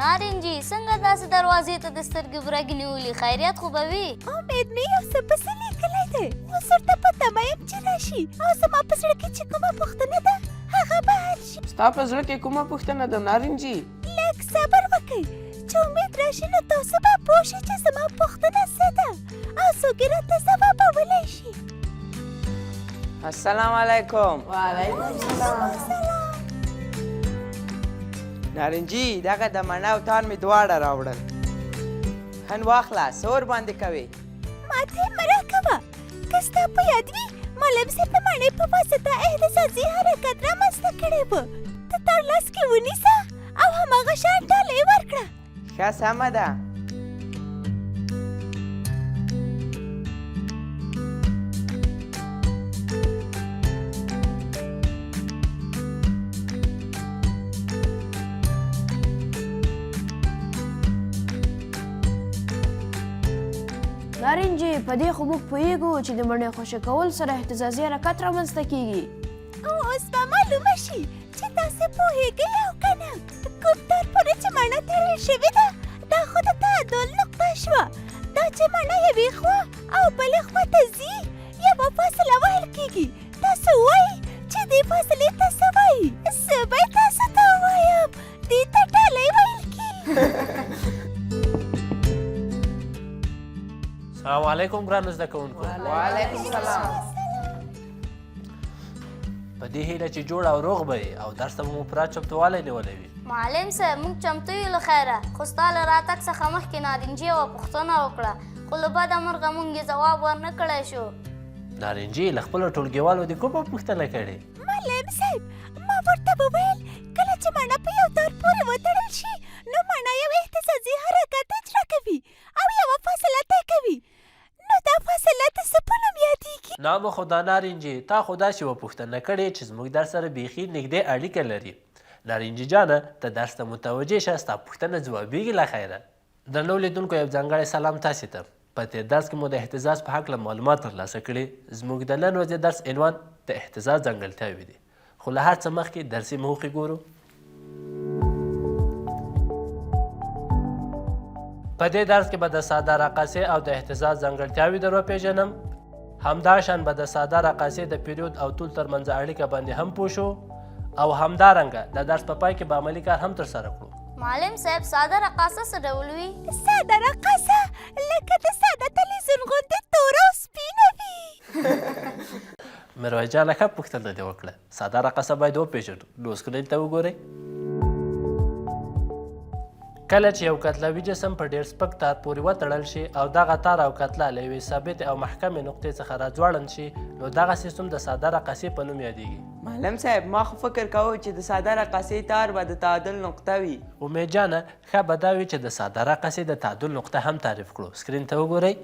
نارنجي څنګه داسې دروازې ته د سترګې برګې نیولي خیریت خو به وي امید مې یو څه پسې لیکلی دی اوس ورته په تمه یم چې راشي او زما په زړه کې چې کومه پوښتنه ده هغه به حل شي ستا په زړه کې کومه پوښتنه ده نارنجي؟ لږ صبر وکړئ چې امید راشي نو تاسو به پوه شئ چې زما پوښتنه څه ده او څوک یې راته ځوابولی شي. السلام علیکم. وعلیکم السلام. نارنجي دغه د مڼه او تار مې دواړه راوړل. هن واخله څه ورباندې کوې؟ ماته یې مه راکوه. که ستا په یاد وي معلم صاحب د مڼې په واسطه احساسي حرکت رامنځته کړی و. ته تار لاس کې ونیسه او هماغه شان ډاله یې ورکړه. ښه سمه ده. نارنجي په دې خو موږ پوهېږو چې د مڼې خوشې کول سره اهتزازي حرکت رامنځته کیږي. او اوس به معلومه شي چې تاسې پوهېږئ او که نه. کوم تار پورې چې مڼه تړل شوې ده دا خو د تعادل نقطه شوه. دا چې مڼه یوې خوا او بلې خوا ته ځي یوه فاصله ویل کېږي. تاسو وایئ چې دې فاصلې ته څه وایي؟ زه به یې تاسو ته ووایم. دې ته ډالۍ ویل کېږي. السلام علیکم ګرانو زده کوونکو. وعلیکم السلام. په دې هیله چې جوړ او روغ به او درس ته به مو پوره چمتووالی نیولی وي. معلم صاحب موږ چمتو یو له خیره خو ستا له راتګ څخه مخکې نارنجي یوه پوښتنه وکړه خو له بده مرغه موږ یې ځواب ورنه کړی شو. نارنجي له خپلو ټولګیوالو دې کومه پوښتنه کړې؟ معلم صاحب ما ورته وویل کله چې مڼه په یو تار پورې وتړل شي نو مڼه یو اهتزازي حرکت اجرا کوي او یوه فاصله طی کوي. نو دا فاصله د څه په نوم یادیږي؟ نام خو دا نارنجي تا خو داسې یوه پوښتنه کړې چې زموږ درس سره بیخي نږدې اړیکه لري. نارنجي جانه ته درس ته متوجه شه ستا پوښتنه ځوابیږي له خیره. درنو لیدونکو یو ځانګړی سلام تاسې ته. په تېر درس کې مو د اهتزاز په هکله معلومات ترلاسه کړي. زموږ د نن ورځې درس عنوان د اهتزاز ځانګړتیاوې دي. خو له هر څه مخکې درسي موخې ګورو. په دې درس کې به د ساده رقاصې او د اهتزاز ځانګړتیاوې در وپېژنم. همداشان به د ساده رقاصې د پیریود او طول ترمنځ اړیکه باندې هم پوه شو او همدارنګه د درس په پای کې به عملي کار هم ترسره کړو. معلم صاحب ساده رقاصه څه ډول وي؟ ساده رقاصه لکه د ساده تلویزیون غوندې توره او سپینه وي. میرویس جانه ښه پوښتنه دې وکړه. ساده رقاصه باید وپېژنو. نو سکرین ته وګورئ. کله چې یو کتلوي جسم په ډېر سپک تار پورې وتړل شي او دغه تار او کتله له یوې ثابتې او محکمې نقطې څخه راځوړند شي نو دغه سیستم د ساده رقاصې په نوم یادیږي. معلم صاحب ما خو فکر کوو چې د ساده رقاصې تار به د تعادل نقطه وي. امید جانه ښه به دا وي چې د ساده رقاصې د تعادل نقطه هم تعریف کړو. سکرین ته وګورئ.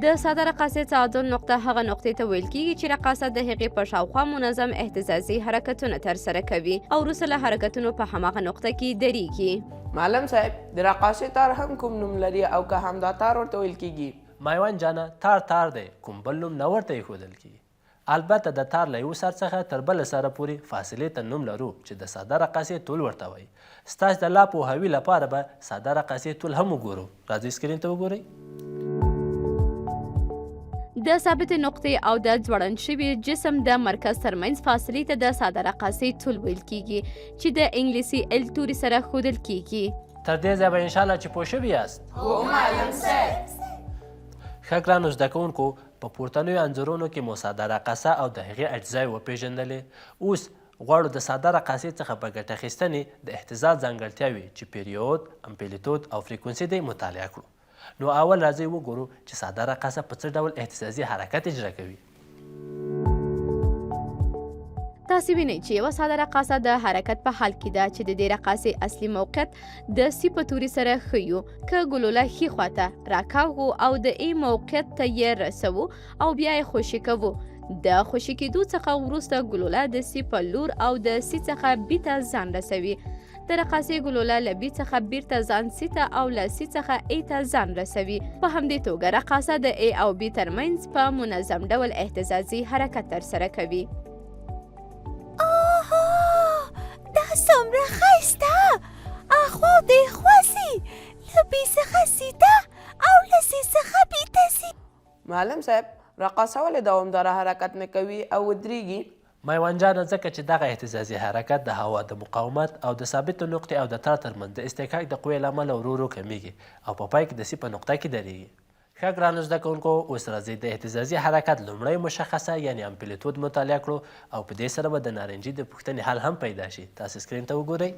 د ساده رقاصې تعادل نقطه هغه نقطې ته ویل کېږي چې رقاصه د هغې په شاوخوا منظم اهتزازي حرکتونه ترسره کوي او وروسته له حرکتونو په هماغه نقطه کې درېږي. معلم صاحب د رقاصې تار هم کوم نوم لري او که همدا تار ورته ویل کېږي؟ مایوان جانه تار دی کوم بل نوم نه ورته ایښودل کېږي. البته د تار له یو سر څخه تر بل سره پورې فاصلې ته نوم لرو چې د ساده رقاصې طول ورته وایي. ستاسو د لا پوهاوي لپاره به ساده رقاصې طول هم وګورو. راځئ سکرین ته وګورئ. د ثابتې نقطې او د ځوړند شوي جسم د مرکز ترمنځ فاصلې ته د ساده رقاصې طول ویل کېږي چې د انګلیسي ال توري سره ښودل کېږي. تر دې ځایه به انشاءالله چې پوه شوي یاست. هو معلم صاحب. ښه ګرانو زده کوونکو په پورتنیو انځورونو کې مو ساده رقاصه او د هغې اجزاوې وپېژندلې. اوس غواړو د ساده رقاصې څخه په ګټه اخیستنې د اهتزاز ځانګړتیاوې چې پیریود، امپلیتود او فریکونسي دی مطالعه کړو. نو اول راځئ وګورو چې ساده رقاصه په څه ډول اهتزازي حرکت اجرا کوي. تاسې وینئ چې یوه ساده رقاصه د حرکت په حال کې ده چې د دې رقاصې اصلي موقعیت د سی په توري سره ښیو. که ګلوله ښي خواته راکاږو او د ای موقعیت ته یې رسوو او بیا یې خوشي کوو. د خوشي کېدو څخه وروسته ګلوله د سی په لور او د سی څخه بي ته ځان رسوي. د رقاصې ګلوله له بي څخه بیرته ځان سی ته او له سی څخه ای ته ځان رسوي. په همدې توګه رقاصه د ای او بي ترمنځ په منظم ډول اهتزازي حرکت ترسره کوي. اوه دا څومره ښایسته دې خوا سي له بي څخه سي ته او له سي څخه بي ته سي. معلم صاحب رقاصه ولې دوامداره حرکت نه کوي او ودرېږي؟ میوان جانه ځکه چې دغه اهتزازي حرکت د هوا د مقاومت او د ثابتو نقطې او د تار ترمنځ د اصطکاک د قوې له امله ورو ورو کمیږي او په پای کې د سی په نقطه کې درېږي. ښه ګرانو زده کوونکو اوس راځئ د اهتزازي حرکت لومړی مشخصه یعنې امپلیتود مطالعه کړو او په دې سره به د نارنجي د پوښتنې حل هم پیدا شي. تاسو سکرین ته وګورئ.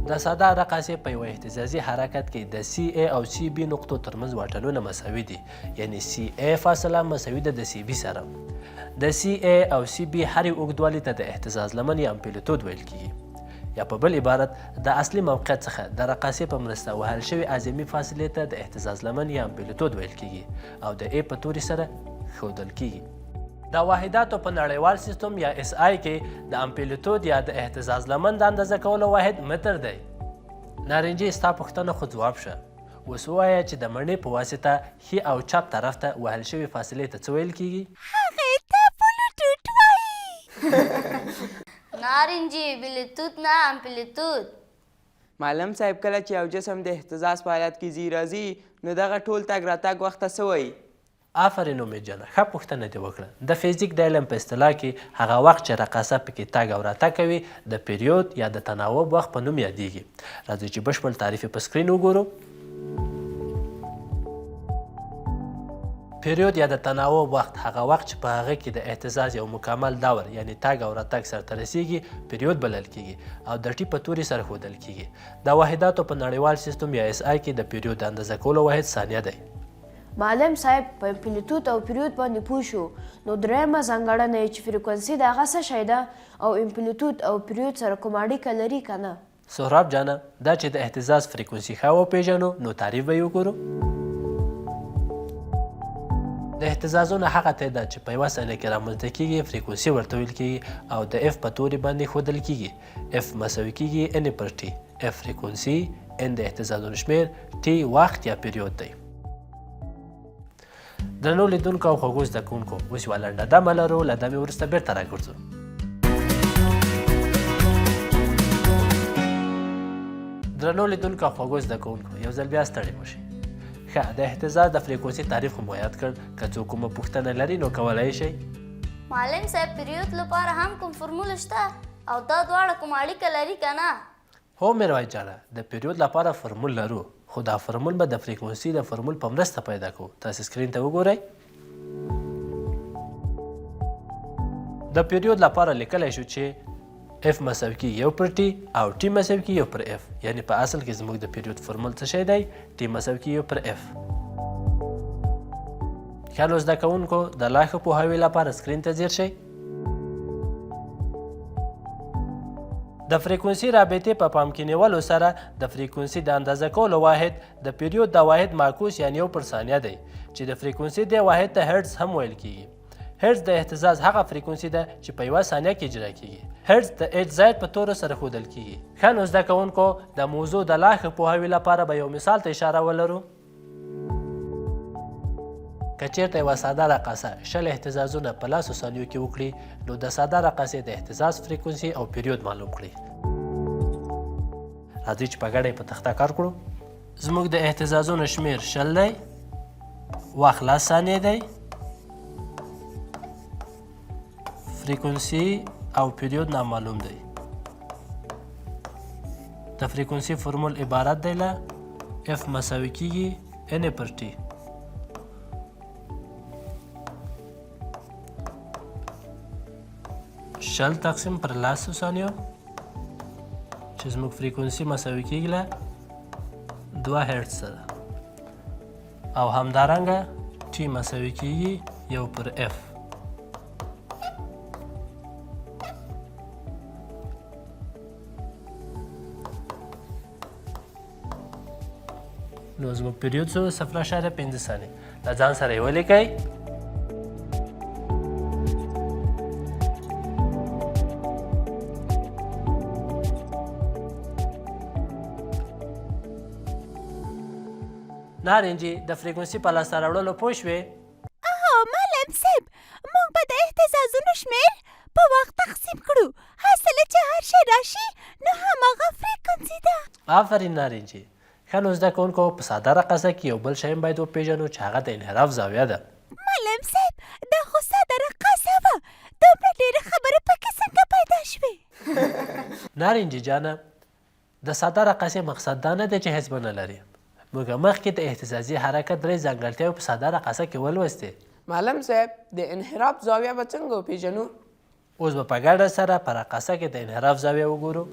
د ساده رقاصې په یوه اهتزازي حرکت کې د سی ای او سی بي نقطو ترمنځ واټنونه مساوي دي، یعنې سی ای فاصله مساوي ده د سی بي سره. د سی ای او سی بي هرې اوږدوالي ته د اهتزاز لمن یا امپلیتود ویل کیږي، یا په بل عبارت د اصلي موقعیت څخه د رقاصې په مرسته وهل شوي اعظمي فاصلې ته د اهتزاز لمن یا امپلیتود ویل کیږي او د ای په توري سره ښودل کیږي. د واحداتو په نړیوال سیستم یا اس آی کې د امپلیتود یا د اهتزاز لمن د اندازه کولو واحد متر دی. نارنجي ستا پوښتنه خو ځواب شه. اوس ووایه چې د مڼې په واسطه ښي او چپ طرف ته وهل شوي فاصلې ته څه ویل کیږي؟ هغې ته بلوټوټ وایي. نارنجي بلوتوت نه امپلیتود. معلم صاحب کله چې یو جسم د اهتزاز په حالت کې ځي راځي نو دغه ټول تګ راتګ وخت ته څه وایي؟ آفرین امید جانه، ښه پوښتنه دې وکړه. د فزیک د علم په اصطلاح کې هغه وخت چې رقاصه پکې تګ او راتګ کوي د پیریود یا د تناوب وخت په نوم یادیږي. راځئ چې بشپړ تعریف یې په سکرین وګورو. پیریود یا د تناوب وخت هغه وخت چې په هغه کې د اهتزاز یو مکمل دور یعنې تګ او راتګ سرته رسیږي پیریود بلل کیږي او د ټي په توري سره ښودل کیږي. د واحداتو په نړیوال سیستم یا اس آی کې د پیریود د اندازه کولو واحد ثانیه دی. معلم صاحب په امپلیتود او پیریود باندې پوه شو، نو درېیمه ځانګړنه یې چې فریکونسي د هغه څه شی ده او امپلیتود او پیریود سره کوم اړیکه لري که نه؟ سهراب جانه، دا چې د اهتزاز فریکونسي ښه وپېژنو نو تعریف به یې وګورو. د اهتزازونو هغه تعداد چې په یوه ثانیه کې رامنځته کیږي فریکونسي ورته ویل کیږي او د اف په توري باندې ښودل کیږي. اف مساوي کیږي ان پر ټي. اف فریکونسي، ان د اهتزازونو شمیر، ټي وخت یا پیریود دی. درنو لیدونکو او خوږو زده کوونکو اوس یوه لنډه دمه لرو، له دمې وروسته بېرته راګرځو. درنو لیدونکو او خوږو زده کوونکو یو ځل بیا ستړي مه شئ. ښه، د اهتزاز د فریکونسي تعریف خو مو یاد کړ. که څوک کومه پوښتنه لري نو کولی شئ. معلم صاحب پیریود لپاره هم کوم فرمول شته او دا دواړه کوم اړیکه لري که نه؟ هو میرویس جانه، د پیریود لپاره فرمول لرو، خو دا فرمول به د فریکونسي د فرمول په مرسته پیدا کوو. تاسو سکرین ته وګورئ. د پیریود لپاره لیکلی شو چې اف مساوي کیږي یو پر ټي او ټي مساوي کیږي یو پر اف، یعنې په اصل کې زموږ د پیریود فرمول څه شی دی؟ ټي مساوي کیږي یو پر اف. ښه نو زده کوونکو د لا ښه پوهاوي لپاره سکرین ته ځیر شئ. د فریکونسي رابطې په پام کې نیولو سره د فریکونسي د اندازه کولو واحد د پیریود د واحد معکوس یعنې یو پر ثانیه دی چې د فریکونسي دې واحد ته هرټز هم ویل کیږي. هرټز د اهتزاز هغه فریکونسي ده چې په یوه ثانیه کې اجرا کیږي. هرټز د ایچ زاید په تورو سره ښودل کیږي. ښه نو زده کوونکو د موضوع د لا ښه پوهاوي لپاره به یو مثال ته اشاره ولرو. که چیرته یوه ساده رقاصه 20 اهتزازونه په 10 ثانیو کې وکړي نو د ساده رقاصې د اهتزاز فریکونسي او پیریود معلوم کړئ. راځئ چې په ګډه یې په تخته کار کړو. زموږ د اهتزازونو شمیر 20 دی، وخت 10 ثانیې دی، فریکونسي او پیریود نامعلوم دی. د فریکونسي فرمول عبارت دی له اف مساوي کیږي ان پر ټي. شل تقسیم پر 10 ثانیو چې زموږ فریکونسي مساوي کیږي له 2 هرټز سره او همدارنګه ټي مساوي کیږي یو پر اف. نو زموږ پیریود څو 0.5 ثانیې. له ځان سره یې ولیکئ. نارنجي د فریکونسي په لاسته راوړلو پوه شوې؟ معلم صاحب موږ به د اهتزازونو شمیر په وخت تقسیم کړو. حاصله چې هر شی راشي نو هماغه فریکونسي ده. آفرین نارنجي. ښه نو زده کوونکو په ساده رقصه کې یو بل شی هم باید وپېژنو چې هغه د انحراف زاویه ده. معلم صاحب دا خو ساده رقصه وه. دومره ډېرې خبرې پکې څنګه پیدا شوې؟ نارنجي جانه د ساده رقصې مقصد دا نه دی چې هیڅ به نه لري. موږ مخکې د اهتزازي حرکت 3 ځانګړتیاوې په ساده رقصه کې ولوستې. معلم صاحب د انحراف زاویه به څنګه وپېژنو؟ اوس به په ګډه سره په رقصه کې د انحراف زاویه وګورو.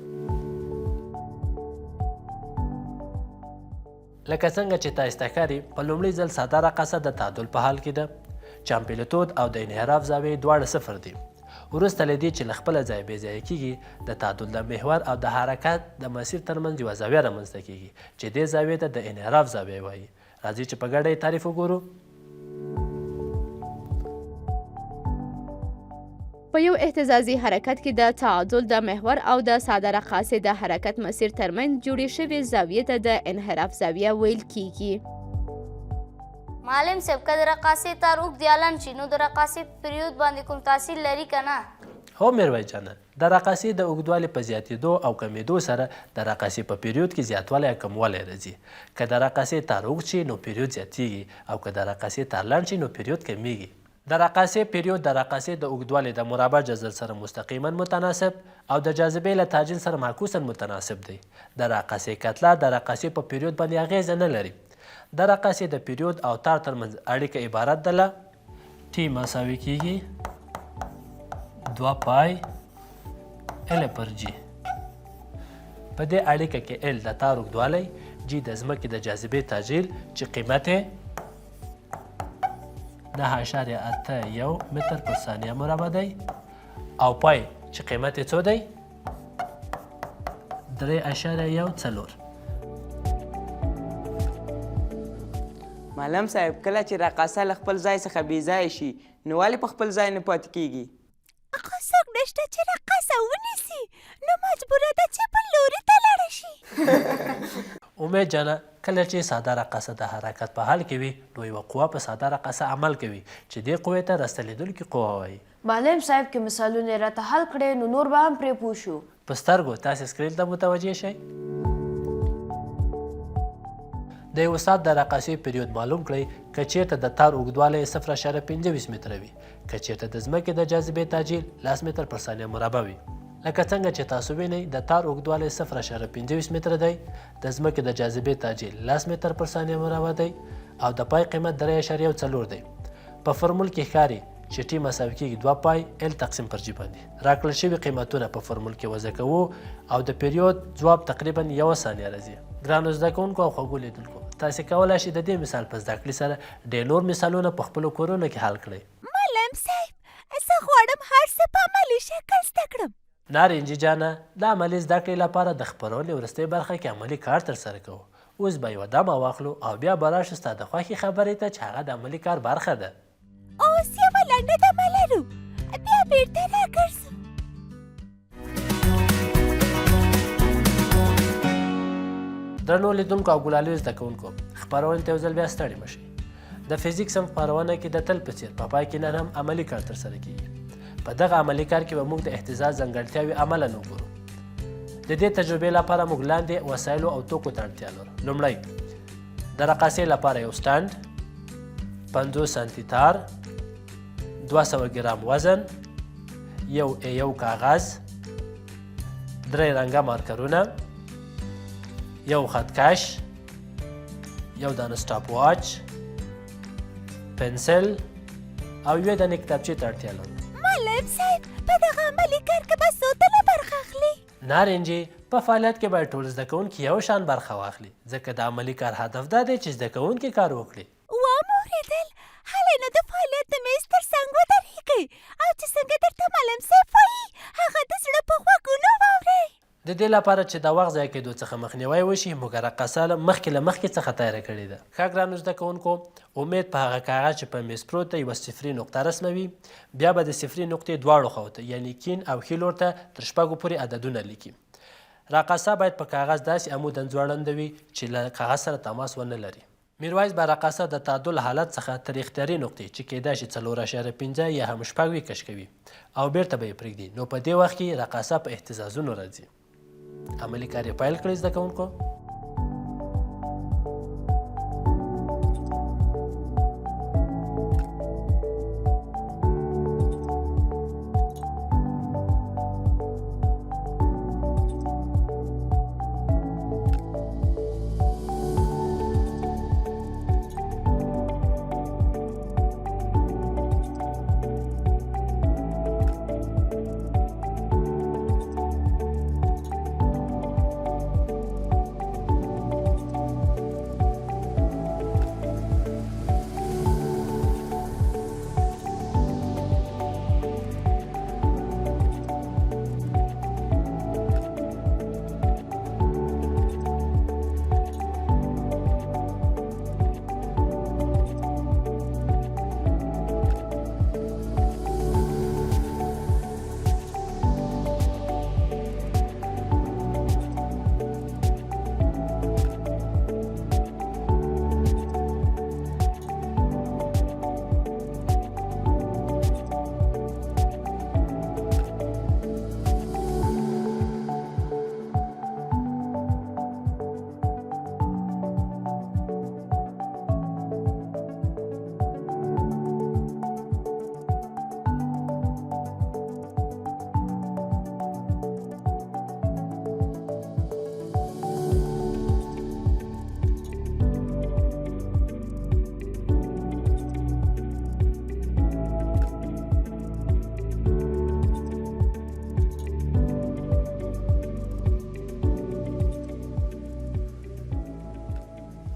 لکه څنګه چې تاسو ته ښکاري په لومړي ځل ساده رقصه د تعادل په حال کې ده چې امپلیتود او د انحراف زاویې دواړه 0 دي. وروسته له دې چې له خپله ځای بې ځایه کېږي د تعادل د محور او د حرکت د مسیر ترمنځ یوه زاویه رامنځته کېږي چې دې زاویې ته د انحراف زاویه وایي. راځئ چې په ګډه یې تعریف وګورو. په یو اهتزازي حرکت کې د تعادل د محور او د ساده رقاصې د حرکت مسیر ترمنځ جوړې شوې زاویې ته د انحراف زاویه ویل کیږي. معلم صاحب که د رقاصې تار اوږد یا لنډ شي نو د رقاصې په پیریود باندې کوم تاثیر لري که نه؟ هو میرویس جانه د رقاصې د اوږدوالي په زیاتېدو او کمیدو سره د رقاصې په پیریود کې زیاتوالی یا کموالی راځي. که د رقاصې تار اوږد شي نو پیریود زیاتیږي او که د رقاصې تار لنډ شي نو پیریود کمیږي. د رقاصې پیریود د رقاصې د اوږدوالي د مربع جذر سره مستقیما متناسب او د جاذبې له تعجیل سره معکوسا متناسب دی. د رقاصې کتله د رقاصې په پیریود باندې اغیزه نه لري. د رقاصې د پیریود او تار ترمنځ اړیکه عبارت ده له ټي مساوي کیږي 2 پای ال پر جي. په دې اړیکه کې ال د تار اوږدوالی، جي د ځمکې د جاذبې تعجیل چې قیمت یې 9.81 متر پر ثانیه مربع دی او پای چې قیمت یې څو دی 3.14. معلم صاحب کله چې رقاصه له خپل ځای څخه بې ځایه شي نو ولې په خپل ځای نه پاتې کیږي؟ خو څوک نشته چې رقاصه ونیسي نو مجبوره ده چې بل لوري ته لاړه شي. امید جانه کله چې ساده رقاصه د حرکت په حال کې وي نو یوه قوه په ساده رقاصه عمل کوي چې دې قوې ته راستنېدونکې قوه وایي. معلم صاحب که مثالونه یې راته حل کړې نو نور به هم پرې پوه شو. په سترګو تاسې سکرین ته متوجه شئ. د یو ساعت د رقاصې پیریود معلوم کړئ که چیرته د تار اوږدوالی 0.25 متره وي، که چیرته د ځمکې د جاذبې تعجیل 10 متر پر ثانیه مربع وي. لکه څنګه چې تاسو وینئ د تار اوږدوالی 0.25 متره دی، د ځمکې د جاذبې تعجیل 10 متر پر ثانیه مربع دی او د پای قیمت 3.4 دی. په فرمول کې ښکاري چې ټي مساوي کیږي 2 پای ال تقسیم پر جي باندې. راکړل شوي قیمتونه په فرمول کې وضع کوو او د پیریود ځواب تقریبا 1 ثانیه راځي. ګرانو زده کوونکو او خوږو لیدونکو، تاسې کولی شئ د دې مثال په زده کړې سره ډېر نور مثالونه په خپلو کورونو کې حل کړئ. معلم صاحب زه غواړم هر څه په عملي شکل زده کړم. نارنجي جانه د عملي زده کړې لپاره د خپرونې وروستۍ برخه کې عملي کار ترسره کوو. اوس به یوه دمه واخلو او بیا به راشو ستا د خوښې خبرې ته چې هغه د عملي کار برخه ده. اوس یوه لنډه دمه لرو بیا بیرته راګرځو. درنو لیدونکو او ګلالیو زده کوونکو، خپرونې ته یو ځل بیا ستړي مه شئ. د فزیکس هم خپرونه کې د تل په څېر په پای کې نن هم عملي کار ترسره کیږي. په دغه عملي کار کې به موږ د اهتزاز ځانګړتیاوې عملاً وګورو. د دې تجربې لپاره موږ لاندې وسایلو او توکو ته اړتیا لرو. لومړی د رقاصې لپاره یو سټنډ، 50 سانتي تار، 200 ګرام وزن، یو کاغذ، 3 رنګه مارکرونه، یو خطکش، یو دانه سټاپ واچ، پنسل او یوې دانې کتابچې ته اړتیا لرو. معلم صاحب په دغه عملي کار کې به څو تنه برخه اخلي؟ نارنجي په فعالیت کې باید ټول زده کوونکي یو شان برخه واخلي، ځکه د عملي کار هدف دا دی چې زده کوونکي کار وکړي. واورېدل، هلئ نو د فعالیت د میز تر څنګ ودرېږئ او چې څنګه درته معلم صاحب وایي هغه د زړه په غوږونو واورئ. د دې لپاره چې د وخت ضایع کېدو څخه مخنیوی وشي موږ رقاصه مخکې له مخکې څخه تیاره کړې ده. ښه ګرانو زده کوونکو، امید په هغه کاغذ چې په میز پروت دی یوه صفري نقطه رسموي، بیا به د صفري نقطې دواړو خواو ته یعنې کیڼ او ښي لور ته تر 6 پورې عددونه لیکي. رقاصه باید په کاغذ داسې عموداً ځوړنده وي چې له کاغذ سره تماس ونه لري. میرویس به رقاصه د تعادل حالت څخه تر اختیاري نقطې چې کیدای شي 4.5 یا هم 6 کش کوي او بیرته به یې پرېږدي. نو په دې وخت کې رقاصه په اهتزازونو راځي. عملي کار یې پیل کړی زده کوونکو.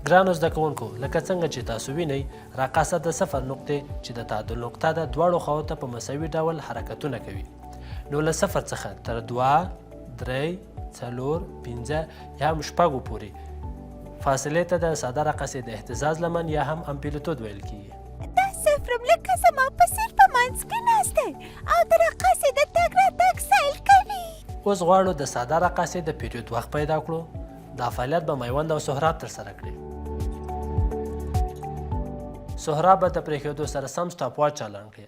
ګرانو زده کوونکو، لکه څنګه چې تاسو وینئ، رقاصه د صفر نقطې چې د تعادل نقطه ده دواړو خواو ته په مساوي ډول حرکتونه کوي. نو له صفر څخه تر 2 3 4 5 یا هم 6 پورې فاصلې ته د ساده رقاصې د اهتزاز لمن یا هم امپلیتود ویل کیږي. دا صفر لکه زما په څېر په منځ کې ناست دی او د رقاصې د تګ راتګ سیل کوي. اوس غواړو د ساده رقاصې د پیریود وخت پیدا کړو. دا فعالیت به میوند او سهراب ترسره کړي. سهراب به د پرېښودو سره سم سټاپ واچ چالان کړي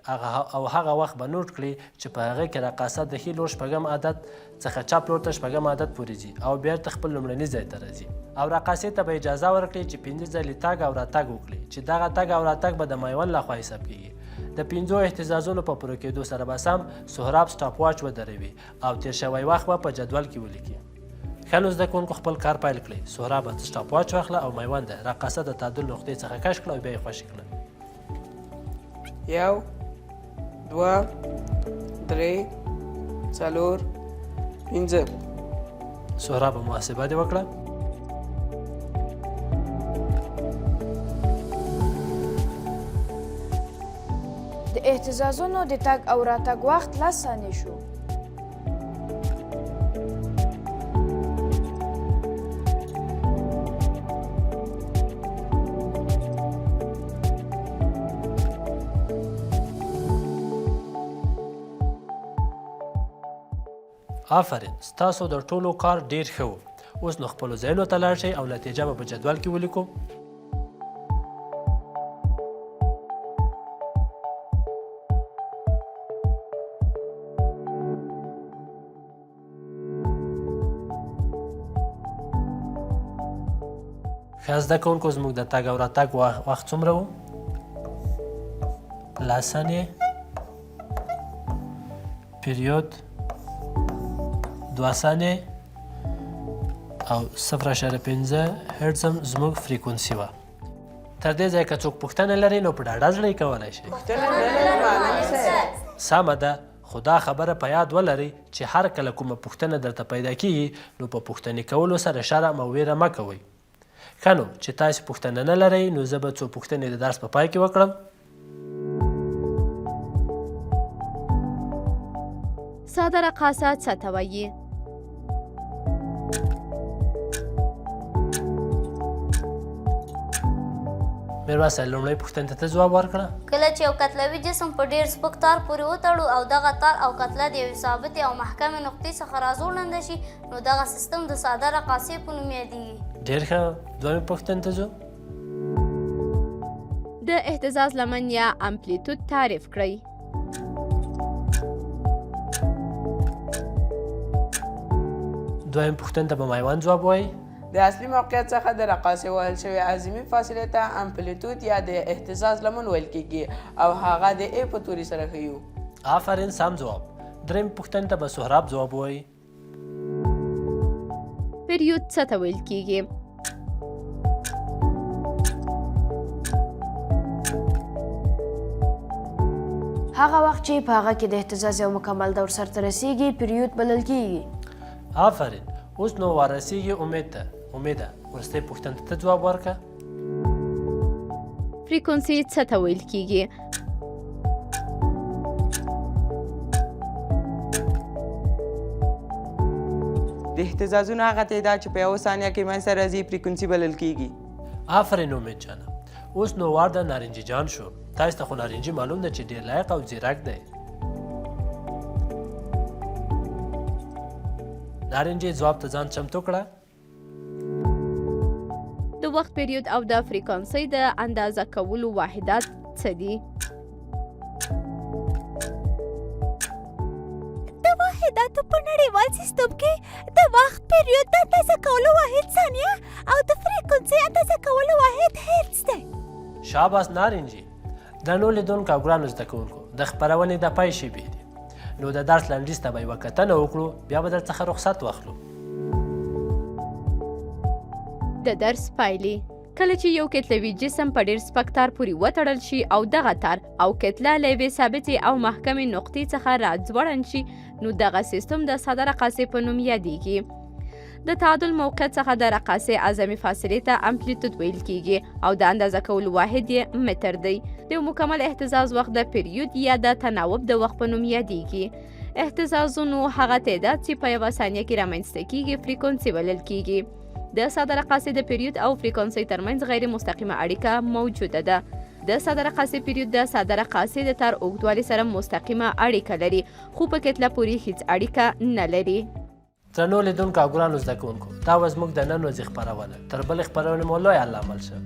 او هغه وخت به نوټ کړي چې په هغه کې رقاصه د ښي لور 6 عدد څخه چپ لور ته 6 عدد پورې ځي او بیا خپل لومړني ځای ته راځي او رقاصې ته به اجازه ورکړي چې 5 ځلې تګ او راتګ وکړي چې دغه تګ او راتګ به د میوند لخوا حساب کیږي. د 5 اهتزازونو په پوره کېدو سره به سم سهراب سټاپ واچ ودروي او تیر شوی وخت به په جدول کې ولیکي. ښه نو زده کوونکو خپل کار پیل کړئ. سهراب به سټاپ واچ واخله او میوند رقاصه د تعادل نقطې څخه کش کړه او بیا یې خوشې کړه. 1 2 3 4 5 سهراب محاسبه دې وکړه. د اهتزازونو د تګ او راتګ وخت 10 ثانیې شو. آفرین، ستاسو د ټولو کار ډیر ښه و. اوس نو خپلو ځایونو ته لاړ شئ او نتیجه به په جدول کې ولیکو. ښه زده کوونکو، زموږ د تګ او راتګ وخت څومره و؟ 10 ثانیې. پیریود 2 ثانیې او 0.5 هرتز هم زموږ فریکونسي وه. تر دې ځایه که څوک پوښتنه لري نو په ډاډه زړه یې کولی شئ. سمه ده، خو دا خبره په یاد ولرئ چې هر کله کومه پوښتنه درته پیدا کیږي نو په پوښتنې کولو سره شرم او ویره مه کوئ. ښه نو چې تاسې پوښتنه نه لرئ نو زه به څو پوښتنې د درس په پای کې وکړم. ساده رقاصه څه ته وایي؟ میرویس لومړۍ پوښتنې ته ځواب ورکړه. کله چې یو کتلوي جسم په ډیر سپک تار پورې وتړو او دغه تار او کتله د یوې ثابتې او محکمې نقطې څخه راځوړنده شي نو دغه سیستم د ساده رقاصې په نوم یادیږي. ډېر ښه، دویمې پوښتنې ته ځو. د اهتزاز لمن یا امپلیتود تعریف کړئ. دویم پوښتنې ته به میوند ځواب وایي. د اصلي موقعیت څخه د رقاصې وهل شوې اعظمي فاصلې ته امپلیتود یا د اهتزاز لمن ویل کیږي او هغه د ای په توري سره ښیو. آفرین، سم ځواب. دریم پوښتنې ته به سهراب ځواب وایي. پیریود څه ته ویل کیږي؟ هغه وخت چې په هغه کې د اهتزاز یو مکمل دور سرته رسیږي پیریود بلل کیږي. آفرین، اوس نو ورسیږي امید ته. امیده، وروستۍ پوښتنې ته ځواب ورکړه. فریکونسي څه ته ویل کیږي؟ د اهتزازونو هغه تعداد چې په یوه ثانیه کې منځته راځي فریکونسي بلل کیږي. آفرین امید جانه. اوس نو وار د نارنجي جان شو. تاسو ته خو نارنجي معلوم ده چې ډېر لایق او ځیرک دی. نارنجي ځواب ته ځان چمتو کړه. د وخت پیریود او د فریکونسۍ د اندازه کولو واحدات څه دي؟ د واحداتو په نړیوال سیستم کې د وخت پیریود د اندازه کولو واحد ثانیه او د فریکونسۍ اندازه کولو واحد هرتز دی. شاباس نارنجي. درنو لیدونکو او ګرانو زده کوونکو، د خپرونې د پای شیبې دي. نو د درس لنډیز ته به یوه کتنه وکړو، بیا به درڅخه رخصت واخلو. د درس پایلې: کله چې یو کتلوي جسم په ډیر سپک تار پورې وتړل شي او دغه تار او کتله له یوې ثابتې او محکمې نقطې څخه راځوړند شي، نو دغه سیستم د ساده رقاصې په نوم یادیږي. د تعادل موقعیت څخه د رقاصې اعظمي فاصلې ته امپلیتود ویل کیږي او د اندازه کولو واحد یې متر دی. د یو مکمل اهتزاز وخت د پیریود یا د تناوب د وخت په نوم یادیږي. اهتزازونو هغه تعداد چې په یوه ثانیه کې رامنځته کیږي فریکونسي بلل کیږي. د ساده رقاصې د پیریود او فریکونسۍ ترمنځ غیر مستقیمه اړیکه موجوده ده. د ساده رقاصې پیریود د ساده رقاصې د تار اوږدوالي سره مستقیمه اړیکه لري، خو په کتله پورې هیڅ اړیکه نه لري. درنو لیدونکو او ګرانو زده کوونکو، دا وه زموږ د نن ورځې خپرونه. تر بلې خپرونې مو لوی الله مل شه.